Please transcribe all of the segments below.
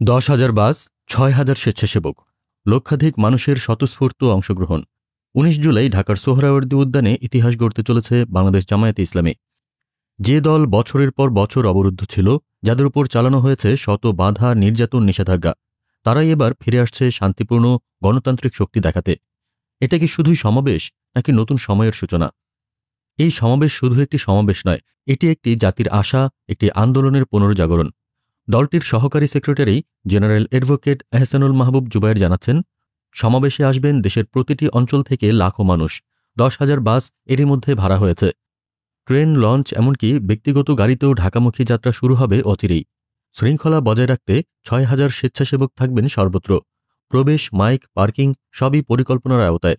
১০,০০০ বাস, ৬,০০০ স্বেচ্ছাসেবক, লক্ষাধিক মানুষের স্বতঃস্ফূর্ত অংশগ্রহণ। ১৯ জুলাই ঢাকার সোহরাওয়ার্দী উদ্যানে ইতিহাস গড়তে চলেছে বাংলাদেশ জামায়াতে ইসলামী। যে দল বছরের পর বছর অবরুদ্ধ ছিল, যাদের উপর চালানো হয়েছে শত বাধা, নির্যাতন, নিষেধাজ্ঞা, তারাই এবার ফিরে আসছে শান্তিপূর্ণ গণতান্ত্রিক শক্তি দেখাতে। এটা কি শুধুই সমাবেশ, নাকি নতুন সময়ের সূচনা? এই সমাবেশ শুধু একটি সমাবেশ নয়, এটি একটি জাতির আশা, একটি আন্দোলনের পুনর্জাগরণ। দলটির সহকারী সেক্রেটারি জেনারেল অ্যাডভোকেট এহসানুল মাহবুব জুবায়ের জানাচ্ছেন, সমাবেশে আসবেন দেশের প্রতিটি অঞ্চল থেকে লাখো মানুষ। ১০,০০০ বাস এরই মধ্যে ভাড়া হয়েছে। ট্রেন, লঞ্চ, এমনকি ব্যক্তিগত গাড়িতেও ঢাকামুখী যাত্রা শুরু হবে অচিরেই। শৃঙ্খলা বজায় রাখতে ৬,০০০ স্বেচ্ছাসেবক থাকবেন সর্বত্র। প্রবেশ, মাইক, পার্কিং সবই পরিকল্পনার আওতায়।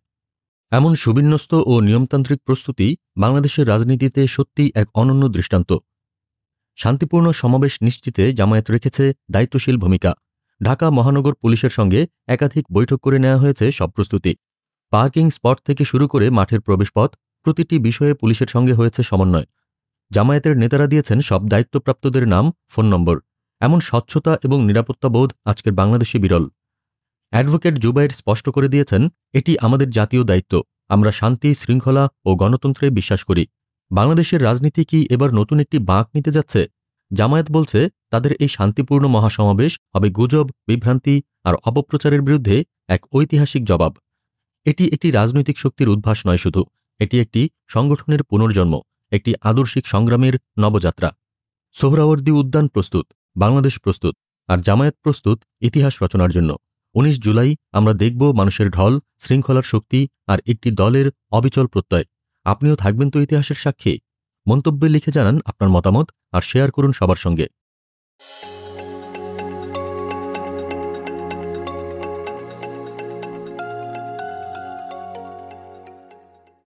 এমন সুবিন্যস্ত ও নিয়মতান্ত্রিক প্রস্তুতি বাংলাদেশের রাজনীতিতে সত্যিই এক অনন্য দৃষ্টান্ত। শান্তিপূর্ণ সমাবেশ নিশ্চিতে জামায়াত রেখেছে দায়িত্বশীল ভূমিকা। ঢাকা মহানগর পুলিশের সঙ্গে একাধিক বৈঠক করে নেওয়া হয়েছে সব প্রস্তুতি। পার্কিং স্পট থেকে শুরু করে মাঠের প্রবেশপথ, প্রতিটি বিষয়ে পুলিশের সঙ্গে হয়েছে সমন্বয়। জামায়াতের নেতারা দিয়েছেন সব দায়িত্বপ্রাপ্তদের নাম, ফোন নম্বর। এমন স্বচ্ছতা এবং নিরাপত্তাবোধ আজকের বাংলাদেশে বিরল। অ্যাডভোকেট জুবায়ের স্পষ্ট করে দিয়েছেন, এটি আমাদের জাতীয় দায়িত্ব। আমরা শান্তি, শৃঙ্খলা ও গণতন্ত্রে বিশ্বাস করি। বাংলাদেশের রাজনীতি কি এবার নতুন একটি বাঁক নিতে যাচ্ছে? জামায়াত বলছে, তাদের এই শান্তিপূর্ণ মহাসমাবেশ হবে গুজব, বিভ্রান্তি আর অপপ্রচারের বিরুদ্ধে এক ঐতিহাসিক জবাব। এটি একটি রাজনৈতিক শক্তির উদ্ভাস নয় শুধু, এটি একটি সংগঠনের পুনর্জন্ম, একটি আদর্শিক সংগ্রামের নবযাত্রা। সোহরাওয়ার্দী উদ্যান প্রস্তুত, বাংলাদেশ প্রস্তুত, আর জামায়াত প্রস্তুত ইতিহাস রচনার জন্য। ১৯ জুলাই আমরা দেখব মানুষের ঢল, শৃঙ্খলার শক্তি আর একটি দলের অবিচল প্রত্যয়। আপনিও থাকবেন তো ইতিহাসের সাক্ষী? মন্তব্যে লিখে জানান আপনার মতামত আর শেয়ার করুন সবার সঙ্গে।